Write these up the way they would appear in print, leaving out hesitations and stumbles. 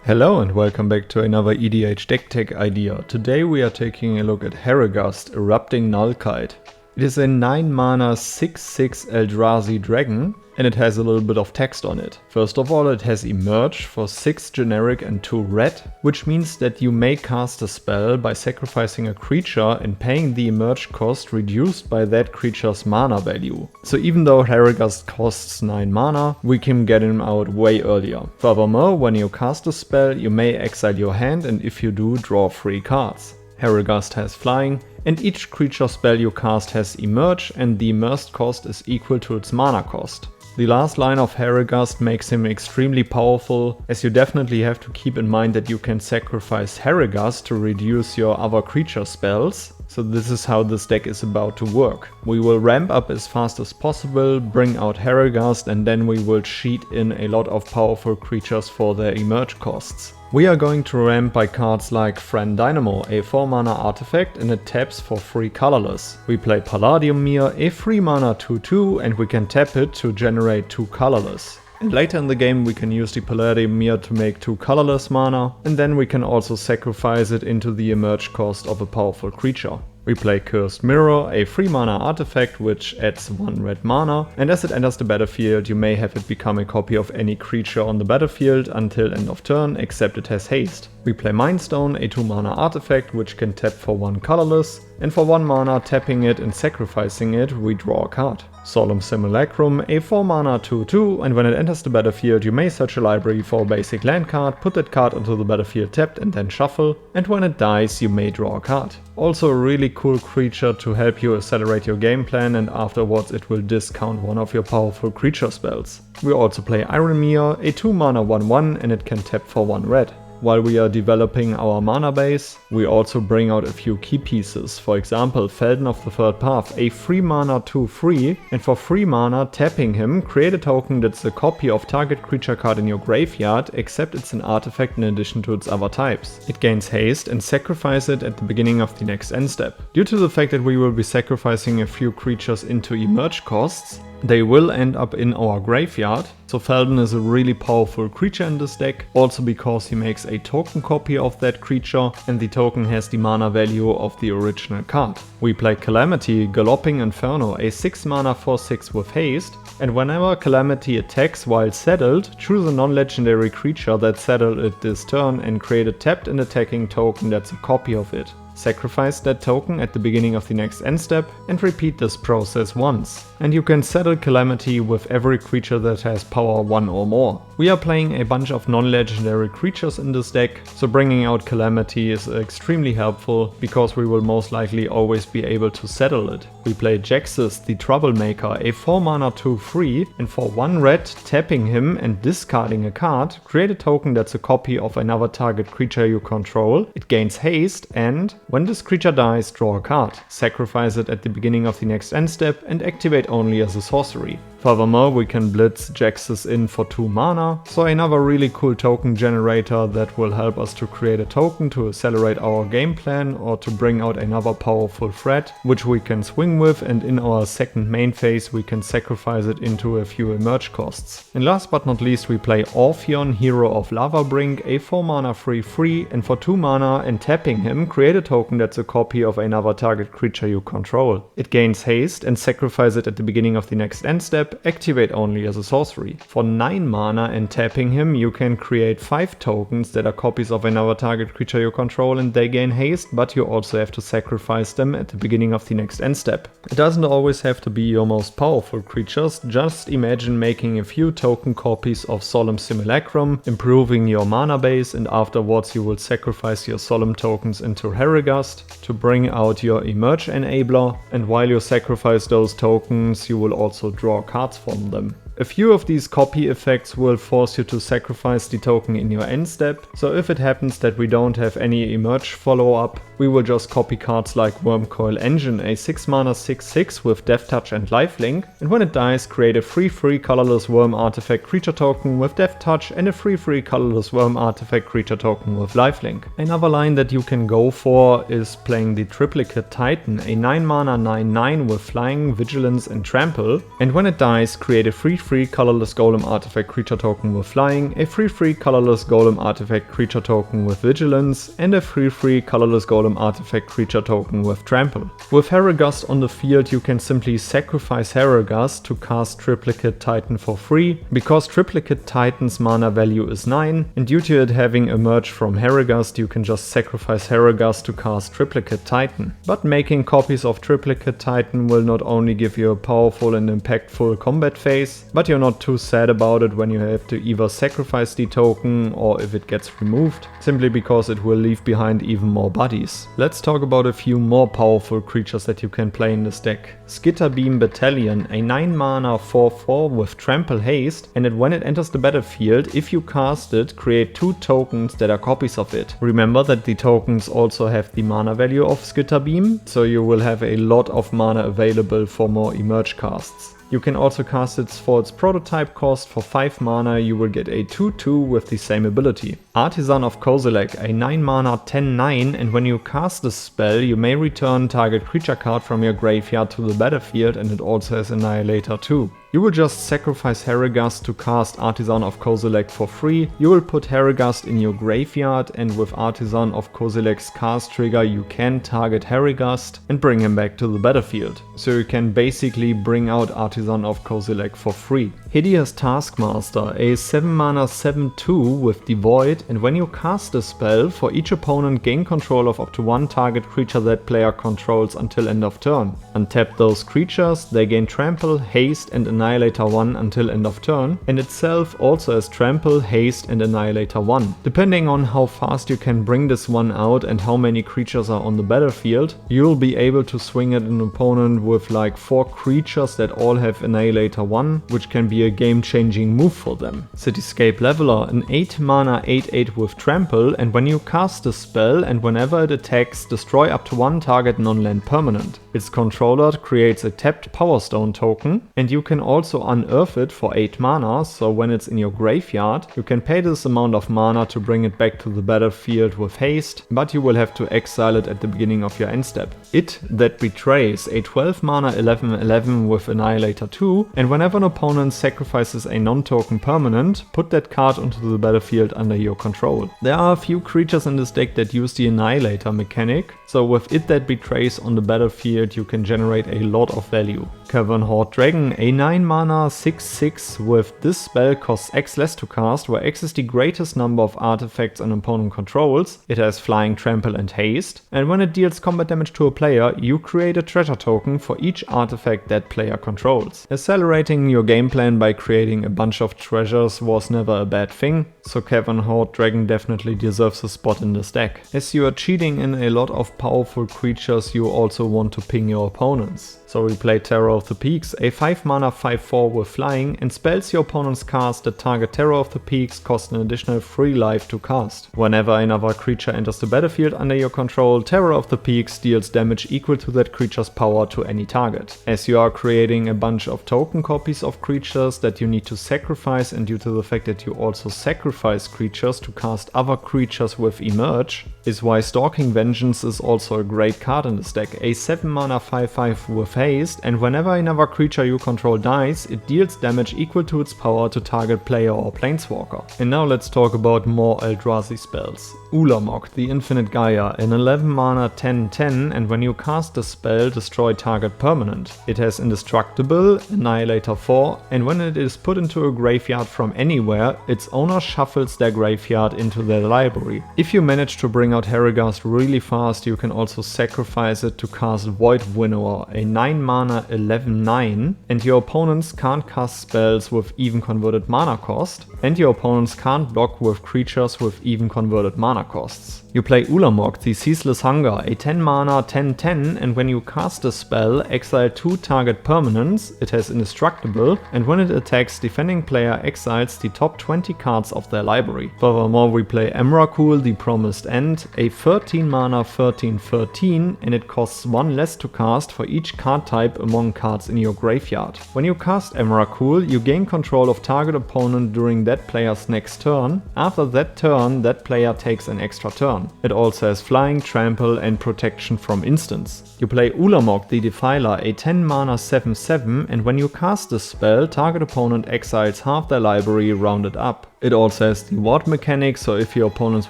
Hello and welcome back to another EDH deck tech idea. Today we are taking a look at Herigast, Erupting Nullkite. It is a 9 mana 6/6 Eldrazi dragon and it has a little bit of text on it. First of all, it has Emerge for 6 generic and 2 red, which means that you may cast a spell by sacrificing a creature and paying the Emerge cost reduced by that creature's mana value. So even though Herigast costs 9 mana, we can get him out way earlier. Furthermore, when you cast a spell, you may exile your hand, and if you do, draw 3 cards. Herigast has flying, and each creature spell you cast has Emerge, and the immersed cost is equal to its mana cost. The last line of Herigast makes him extremely powerful, as you definitely have to keep in mind that you can sacrifice Herigast to reduce your other creature spells. So this is how this deck is about to work. We will ramp up as fast as possible, bring out Herigast, and then we will cheat in a lot of powerful creatures for their Emerge costs. We are going to ramp by cards like Friend Dynamo, a 4 mana artifact, and it taps for 3 colorless. We play Palladium Mirror, a 3 mana 2/2, and we can tap it to generate 2 colorless. And later in the game we can use the Palladium Mirror to make 2 colorless mana, and then we can also sacrifice it into the Emerge cost of a powerful creature. We play Cursed Mirror, a 3 mana artifact which adds 1 red mana, and as it enters the battlefield you may have it become a copy of any creature on the battlefield until end of turn, except it has haste. We play Mindstone, a 2 mana artifact which can tap for 1 colorless, and for 1 mana tapping it and sacrificing it we draw a card. Solemn Simulacrum, a 4 mana 2/2, and when it enters the battlefield you may search a library for a basic land card, put that card onto the battlefield tapped and then shuffle, and when it dies you may draw a card. Also a really cool creature to help you accelerate your game plan, and afterwards it will discount one of your powerful creature spells. We also play Iron Mirror, a 2 mana 1/1, and it can tap for 1 red. While we are developing our mana base, we also bring out a few key pieces. For example, Felden of the Third Path, a 3 mana 2/3, and for 3 mana tapping him, create a token that's a copy of target creature card in your graveyard, except it's an artifact in addition to its other types. It gains haste and sacrifice it at the beginning of the next end step. Due to the fact that we will be sacrificing a few creatures into Emerge costs, they will end up in our graveyard, so Felden is a really powerful creature in this deck, also because he makes a token copy of that creature and the token has the mana value of the original card. We play Calamity, Galloping Inferno, a 6 mana 4/6 with haste, and whenever Calamity attacks while settled, choose a non-legendary creature that's settled it this turn and create a tapped and attacking token that's a copy of it. Sacrifice that token at the beginning of the next end step and repeat this process once. And you can settle Calamity with every creature that has power 1 or more. We are playing a bunch of non-legendary creatures in this deck, so bringing out Calamity is extremely helpful because we will most likely always be able to settle it. We play Jaxus, the Troublemaker, a 4 mana 2/3, and for 1 red, tapping him and discarding a card, create a token that's a copy of another target creature you control. It gains haste, and when this creature dies, draw a card. Sacrifice it at the beginning of the next end step and activate only as a sorcery. Furthermore, we can blitz Jaxus in for 2 mana, so another really cool token generator that will help us to create a token to accelerate our game plan or to bring out another powerful threat, which we can swing with, and in our second main phase we can sacrifice it into a few Emerge costs. And last but not least we play Orpheon, Hero of Lavabrink, a 4 mana 3/3, and for 2 mana and tapping him, create a token that's a copy of another target creature you control. It gains haste and sacrifice it at the beginning of the next end step, activate only as a sorcery. For 9 mana and tapping him, you can create 5 tokens that are copies of another target creature you control, and they gain haste, but you also have to sacrifice them at the beginning of the next end step. It doesn't always have to be your most powerful creatures, just imagine making a few token copies of Solemn Simulacrum, improving your mana base, and afterwards you will sacrifice your Solemn tokens into Herigast to bring out your Emerge enabler, and while you sacrifice those tokens you will also draw cards from them. A few of these copy effects will force you to sacrifice the token in your end step, so if it happens that we don't have any Emerge follow-up, we will just copy cards like Wormcoil Engine, a 6 mana 6/6 with Death Touch and Lifelink, and when it dies, create a 3/3 colorless worm artifact creature token with Death Touch and a 3/3 colorless worm artifact creature token with Lifelink. Another line that you can go for is playing the Triplicate Titan, a 9 mana 9/9 with Flying, Vigilance and Trample, and when it dies, create a 3/3 colorless golem artifact creature token with Flying, a 3/3 colorless golem artifact creature token with Vigilance, and a 3/3 colorless golem artifact creature token with Trample. With Herigast on the field, you can simply sacrifice Herigast to cast Triplicate Titan for free, because Triplicate Titan's mana value is 9, and due to it having emerged from Herigast, you can just sacrifice Herigast to cast Triplicate Titan. But making copies of Triplicate Titan will not only give you a powerful and impactful combat phase, but you're not too sad about it when you have to either sacrifice the token or if it gets removed, simply because it will leave behind even more bodies. Let's talk about a few more powerful creatures that you can play in this deck. Skitterbeam Battalion, a 9 mana 4/4 with Trample Haste, and when it enters the battlefield, if you cast it, create 2 tokens that are copies of it. Remember that the tokens also have the mana value of Skitterbeam, so you will have a lot of mana available for more emerge casts. You can also cast it for its prototype cost. For 5 mana you will get a 2/2 with the same ability. Artisan of Kozilek, a 9 mana 10/9, and when you cast this spell you may return target creature card from your graveyard to the battlefield, and it also has Annihilator too. You will just sacrifice Herigast to cast Artisan of Kozilek for free. You will put Herigast in your graveyard, and with Artisan of Kozilek's cast trigger you can target Herigast and bring him back to the battlefield. So you can basically bring out Artisan of Kozilek for free. Hideous Taskmaster, a 7 mana 7/2 with Devoid, and when you cast a spell, for each opponent gain control of up to 1 target creature that player controls until end of turn. Untap those creatures, they gain Trample, Haste and Annihilator 1 until end of turn, and itself also has Trample, Haste and Annihilator 1. Depending on how fast you can bring this one out and how many creatures are on the battlefield, you'll be able to swing at an opponent with like 4 creatures that all have Annihilator 1, which can be a game-changing move for them. Cityscape Leveler, an 8 mana 8/8 with Trample, and when you cast a spell and whenever it attacks, destroy up to 1 target non-land permanent. Its controller creates a tapped Power Stone token, and you can also unearth it for 8 mana, so when it's in your graveyard, you can pay this amount of mana to bring it back to the battlefield with haste, but you will have to exile it at the beginning of your end step. It That Betrays, a 12 mana 11/11 with Annihilator 2, and whenever an opponent sacrifices a non-token permanent, put that card onto the battlefield under your control. There are a few creatures in this deck that use the Annihilator mechanic, so with It That Betrays on the battlefield you can generate a lot of value. Cavernhorde Dragon, a 9 mana 6/6 with this spell costs X less to cast, where X is the greatest number of artifacts an opponent controls. It has Flying, Trample and Haste, and when it deals combat damage to a player, you create a treasure token for each artifact that player controls. Accelerating your game plan by creating a bunch of treasures was never a bad thing, so Cavernhorde Dragon definitely deserves a spot in this deck. As you are cheating in a lot of powerful creatures, you also want to ping your opponents. So we play Terror of the Peaks, a 5 mana 5/4 with Flying, and spells your opponent's cast that target Terror of the Peaks cost an additional 3 life to cast. Whenever another creature enters the battlefield under your control, Terror of the Peaks deals damage equal to that creature's power to any target. As you are creating a bunch of token copies of creatures that you need to sacrifice, and due to the fact that you also sacrifice creatures to cast other creatures with Emerge, is why Stalking Vengeance is also a great card in this deck, a 7 mana 5/5 with Haste, and whenever another creature you control dies, it deals damage equal to its power to target player or planeswalker. And now let's talk about more Eldrazi spells. Ulamog, the Infinite Gaia, an 11 mana 10/10, and when you cast the spell, destroy target permanent. It has Indestructible, Annihilator 4, and when it is put into a graveyard from anywhere, its owner shuffles their graveyard into their library. If you manage to bring out Herigast really fast, you can also sacrifice it to cast Void Void Winnower, a 9 mana 11/9, and your opponents can't cast spells with even converted mana cost, and your opponents can't block with creatures with even converted mana costs. You play Ulamog, the Ceaseless Hunger, a 10 mana 10/10, and when you cast a spell, exile 2 target permanents, it has Indestructible, and when it attacks, defending player exiles the top 20 cards of their library. Furthermore, we play Emrakul, the Promised End, a 13 mana 13/13, and it costs 1 less to cast for each card type among cards in your graveyard. When you cast Emrakul, you gain control of target opponent during that player's next turn. After that turn, that player takes an extra turn. It also has Flying, Trample and Protection from Instants. You play Ulamog the Defiler, a 10 mana 7/7, and when you cast this spell, target opponent exiles half their library rounded up. It also has the ward mechanic, so if your opponents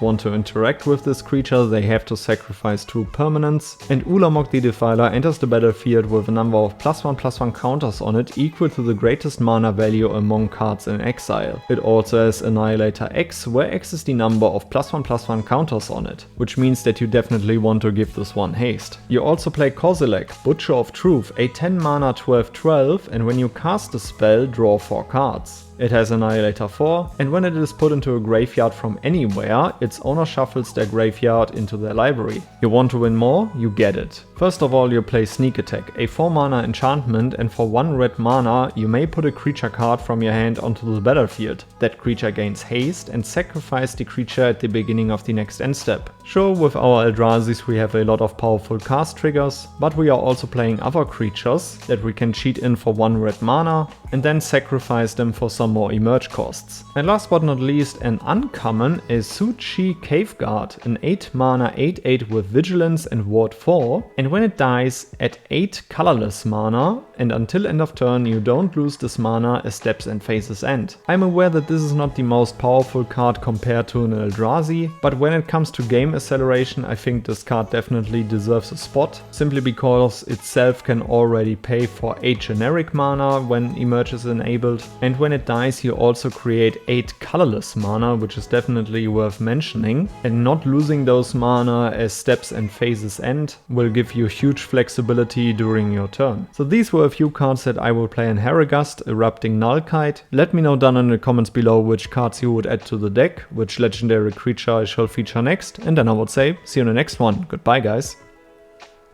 want to interact with this creature, they have to sacrifice 2 permanents. And Ulamog the Defiler enters the battlefield with a number of +1/+1 counters on it equal to the greatest mana value among cards in exile. It also has Annihilator X, where X is the number of +1/+1 counters on it, which means that you definitely want to give this one haste. You also play Kozilek, Butcher of Truth, a 10 mana 12/12, and when you cast a spell, draw 4 cards. It has Annihilator 4, and when it is put into a graveyard from anywhere, its owner shuffles their graveyard into their library. You want to win more? You get it. First of all, you play Sneak Attack, a 4 mana enchantment, and for 1 red mana, you may put a creature card from your hand onto the battlefield. That creature gains haste and sacrifice the creature at the beginning of the next end step. Sure, with our Eldrazis we have a lot of powerful cast triggers, but we are also playing other creatures that we can cheat in for 1 red mana and then sacrifice them for some more emerge costs. And last but not least, an uncommon is Su-Chi Caveguard, an 8 mana 8/8 with Vigilance and Ward 4, and when it dies, add 8 colorless mana, and until end of turn you don't lose this mana as steps and phases end. I'm aware that this is not the most powerful card compared to an Eldrazi, but when it comes to game acceleration, I think this card definitely deserves a spot, simply because itself can already pay for 8 generic mana when emerge is enabled, and when it dies you also create 8 colorless mana, which is definitely worth mentioning, and not losing those mana as steps and phases end will give you huge flexibility during your turn. So these were a few cards that I will play in Herigast, Erupting Nullkite. Let me know down in the comments below which cards you would add to the deck, which legendary creature I shall feature next, and then I would say see you in the next one. Goodbye guys.